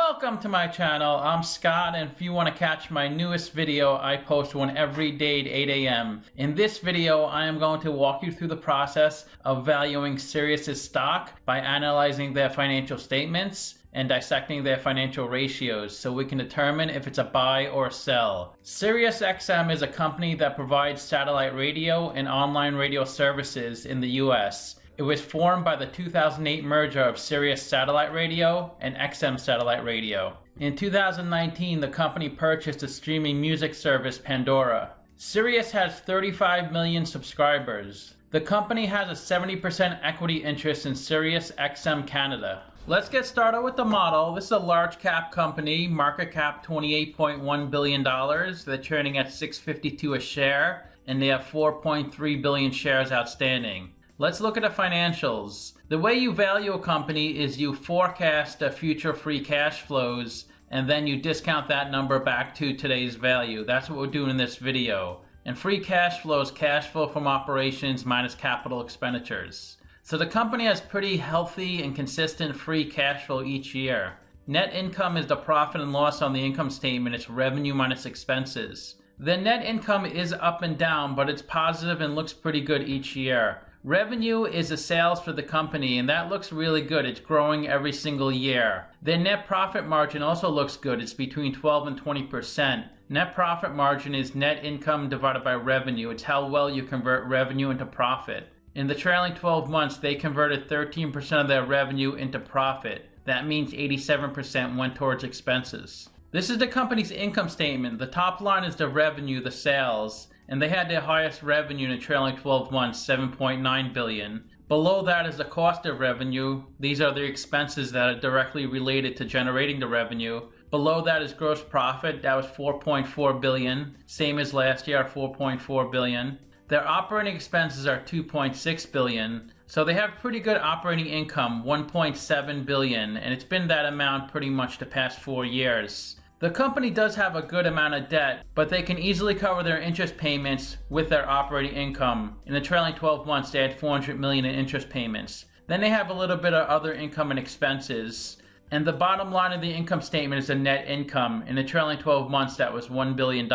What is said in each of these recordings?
Welcome to my channel. I'm Scott, and if you want to catch my newest video, I post one every day at 8 a.m. In this video, I am going to walk you through the process of valuing Sirius's stock by analyzing their financial statements and dissecting their financial ratios so we can determine if it's a buy or sell. Sirius XM is a company that provides satellite radio and online radio services in the US. It was formed by the 2008 merger of Sirius Satellite Radio and XM Satellite Radio. In 2019, the company purchased the streaming music service Pandora. Sirius has 35 million subscribers. The company has a 70% equity interest in Sirius XM Canada. Let's get started with the model. This is a large cap company, market cap $28.1 billion. They're trading at $6.52 a share, and they have 4.3 billion shares outstanding. Let's look at the financials. The way you value a company is you forecast the future free cash flows, and then you discount that number back to today's value. That's what we're doing in this video. And free cash flow is cash flow from operations minus capital expenditures. So the company has pretty healthy and consistent free cash flow each year. Net income is the profit and loss on the income statement. It's revenue minus expenses. The net income is up and down, but it's positive and looks pretty good each year. Revenue is the sales for the company, and that looks really good. It's growing every single year. Their net profit margin also looks good. It's between 12 and 20%. Net profit margin is net income divided by revenue. It's how well you convert revenue into profit. In the trailing 12 months, they converted 13% of their revenue into profit. That means 87% went towards expenses. This is the company's income statement. The top line is the revenue, the sales, and they had their highest revenue in the trailing 12 months, $7.9 billion. Below that is the cost of revenue. These are the expenses that are directly related to generating the revenue. Below that is gross profit. That was $4.4 billion, same as last year, $4.4 billion. Their operating expenses are $2.6 billion. So they have pretty good operating income, $1.7 billion, and it's been that amount pretty much the past 4 years. The company does have a good amount of debt, but they can easily cover their interest payments with their operating income. In the trailing 12 months, they had $400 million in interest payments. Then they have a little bit of other income and expenses. And the bottom line of the income statement is the net income. In the trailing 12 months, that was $1 billion.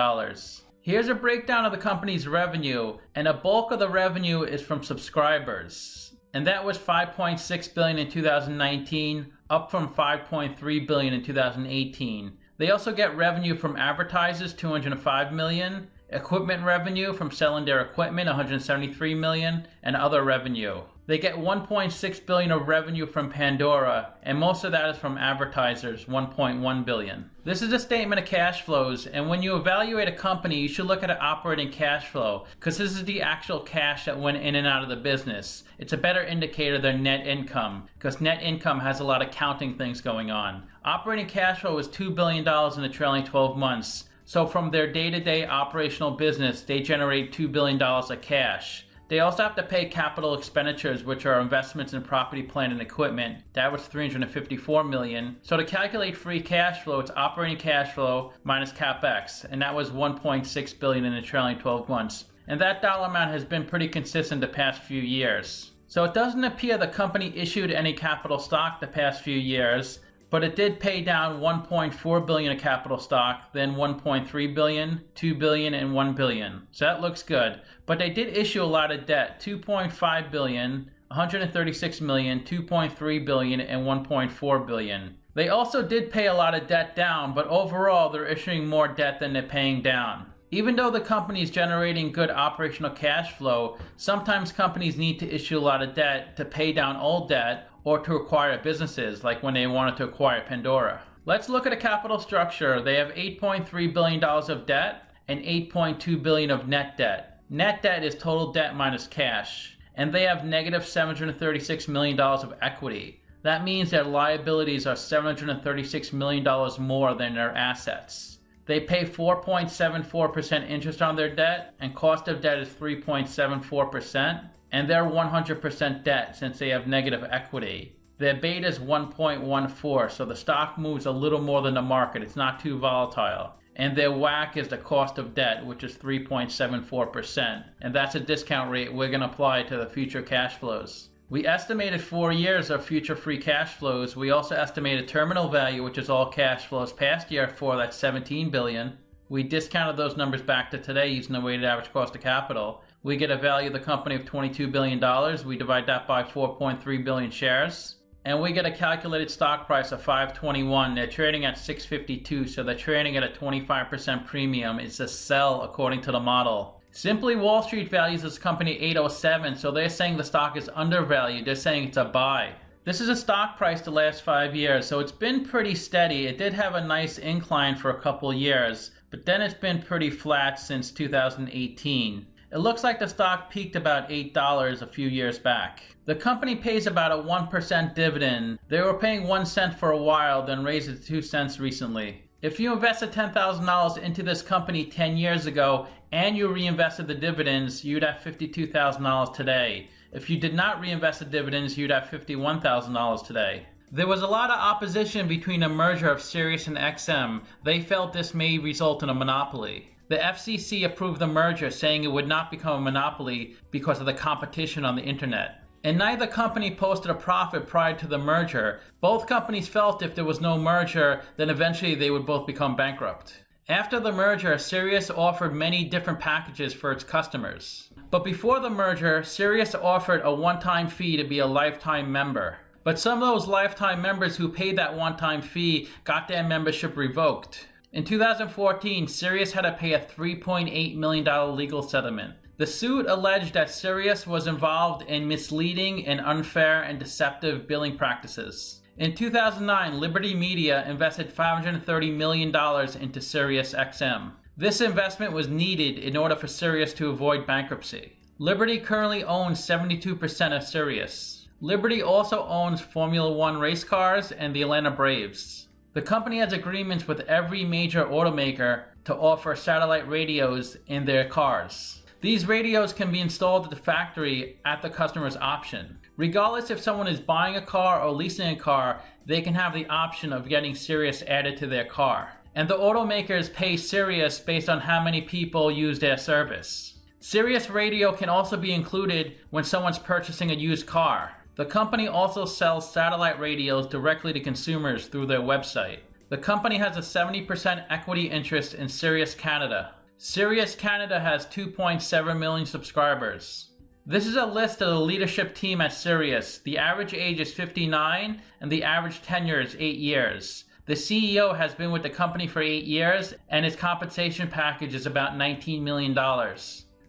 Here's a breakdown of the company's revenue, and a bulk of the revenue is from subscribers. And that was $5.6 billion in 2019, up from $5.3 billion in 2018. They also get revenue from advertisers, $205 million, equipment revenue from selling their equipment, $173 million, and other revenue. They get $1.6 billion of revenue from Pandora, and most of that is from advertisers, $1.1 billion. This is a statement of cash flows, and when you evaluate a company, you should look at an operating cash flow, because this is the actual cash that went in and out of the business. It's a better indicator than net income, because net income has a lot of counting things going on. Operating cash flow was $2 billion in the trailing 12 months. So from their day-to-day operational business, they generate $2 billion of cash. They also have to pay capital expenditures, which are investments in property, plant, and equipment. That was $354 million. So to calculate free cash flow, it's operating cash flow minus CapEx, and that was $1.6 billion in the trailing 12 months. And that dollar amount has been pretty consistent the past few years. So it doesn't appear the company issued any capital stock the past few years, but it did pay down $1.4 billion of capital stock, then $1.3 billion, $2 billion, and $1 billion. So that looks good. But they did issue a lot of debt, $2.5 billion, $136 million, $2.3 billion, and $1.4 billion. They also did pay a lot of debt down, but overall they're issuing more debt than they're paying down. Even though the company is generating good operational cash flow, sometimes companies need to issue a lot of debt to pay down old debt or to acquire businesses, like when they wanted to acquire Pandora. Let's look at a capital structure. They have $8.3 billion of debt and $8.2 billion of net debt. Net debt is total debt minus cash, and they have negative $736 million of equity. That means their liabilities are $736 million more than their assets. They pay 4.74% interest on their debt, and cost of debt is 3.74%. And they're 100% debt since they have negative equity. Their beta is 1.14, so the stock moves a little more than the market. It's not too volatile. And their WACC is the cost of debt, which is 3.74%. And that's a discount rate we're going to apply to the future cash flows. We estimated 4 years of future free cash flows. We also estimated terminal value, which is all cash flows past year 4, that's $17 billion. We discounted those numbers back to today using the weighted average cost of capital. We get a value of the company of $22 billion. We divide that by 4.3 billion shares. And we get a calculated stock price of $5.21. They're trading at $6.52, so they're trading at a 25% premium. It's a sell according to the model. Simply Wall Street values this company at $807, so they're saying the stock is undervalued. They're saying it's a buy. This is a stock price the last 5 years, so it's been pretty steady. It did have a nice incline for a couple years, but then it's been pretty flat since 2018. It looks like the stock peaked about $8 a few years back. The company pays about a 1% dividend. They were paying 1 cent for a while, then raised it to 2 cents recently. If you invested $10,000 into this company 10 years ago and you reinvested the dividends, you'd have $52,000 today. If you did not reinvest the dividends, you'd have $51,000 today. There was a lot of opposition between a merger of Sirius and XM. They felt this may result in a monopoly. The FCC approved the merger, saying it would not become a monopoly because of the competition on the internet. And neither company posted a profit prior to the merger. Both companies felt if there was no merger, then eventually they would both become bankrupt. After the merger, Sirius offered many different packages for its customers. But before the merger, Sirius offered a one-time fee to be a lifetime member. But some of those lifetime members who paid that one-time fee got their membership revoked. In 2014, Sirius had to pay a $3.8 million legal settlement. The suit alleged that Sirius was involved in misleading and unfair and deceptive billing practices. In 2009, Liberty Media invested $530 million into Sirius XM. This investment was needed in order for Sirius to avoid bankruptcy. Liberty currently owns 72% of Sirius. Liberty also owns Formula One race cars and the Atlanta Braves. The company has agreements with every major automaker to offer satellite radios in their cars. These radios can be installed at the factory at the customer's option. Regardless if someone is buying a car or leasing a car, they can have the option of getting Sirius added to their car. And the automakers pay Sirius based on how many people use their service. Sirius radio can also be included when someone's purchasing a used car. The company also sells satellite radios directly to consumers through their website. The company has a 70% equity interest in Sirius Canada. Sirius Canada has 2.7 million subscribers. This is a list of the leadership team at Sirius. The average age is 59 and the average tenure is 8 years. The CEO has been with the company for 8 years and his compensation package is about $19 million.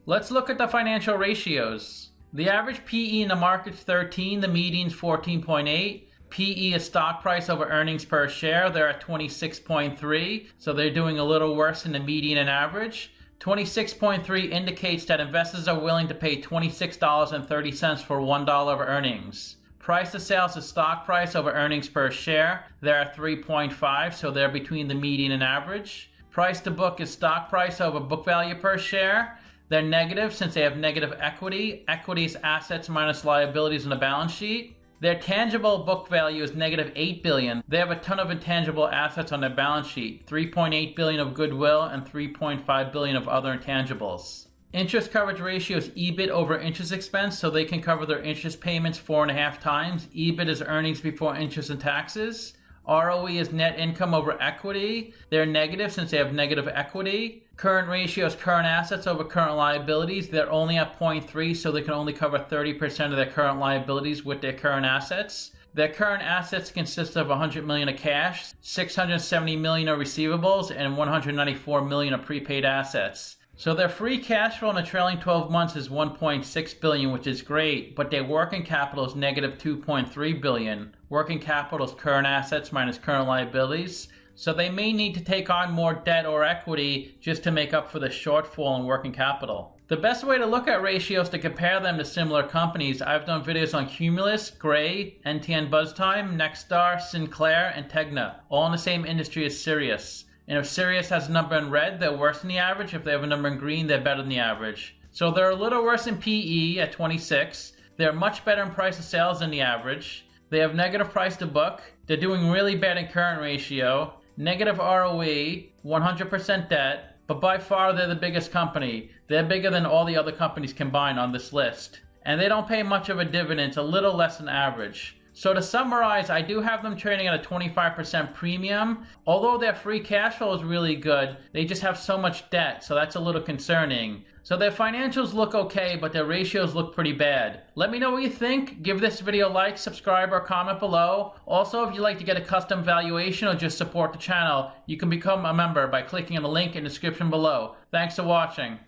Let's look at the financial ratios. The average PE in the market's 13, the median's 14.8. PE is stock price over earnings per share. They're at 26.3, so they're doing a little worse than the median and average. 26.3 indicates that investors are willing to pay $26.30 for $1 of earnings. Price to sales is stock price over earnings per share. They're at 3.5, so they're between the median and average. Price to book is stock price over book value per share. They're negative since they have negative equity. Equity is assets minus liabilities on the balance sheet. Their tangible book value is negative $8 billion. They have a ton of intangible assets on their balance sheet, $3.8 billion of goodwill and $3.5 billion of other intangibles. Interest coverage ratio is EBIT over interest expense, so they can cover their interest payments 4.5 times. EBIT is earnings before interest and taxes. ROE is net income over equity. They're negative since they have negative equity. Current ratio is current assets over current liabilities. They're only at 0.3, so they can only cover 30% of their current liabilities with their current assets. Their current assets consist of $100 million of cash, $670 million of receivables, and $194 million of prepaid assets. So their free cash flow in the trailing 12 months is $1.6 billion, which is great, but their working capital is negative $2.3 billion. Working capital is current assets minus current liabilities. So they may need to take on more debt or equity just to make up for the shortfall in working capital. The best way to look at ratios to compare them to similar companies, I've done videos on Cumulus, Gray, NTN BuzzTime, Nexstar, Sinclair, and Tegna, all in the same industry as Sirius. And if Sirius has a number in red, they're worse than the average. If they have a number in green, they're better than the average. So they're a little worse in PE at 26. They're much better in price to sales than the average. They have negative price to book. They're doing really bad in current ratio. Negative ROE, 100% debt, but by far they're the biggest company. They're bigger than all the other companies combined on this list. and they don't pay much of a dividend. It's a little less than average. So to summarize, I do have them trading at a 25% premium. Although their free cash flow is really good, they just have so much debt, so that's a little concerning. So their financials look okay, but their ratios look pretty bad. Let me know what you think. Give this video a like, subscribe, or comment below. Also, if you'd like to get a custom valuation or just support the channel, you can become a member by clicking on the link in the description below. Thanks for watching.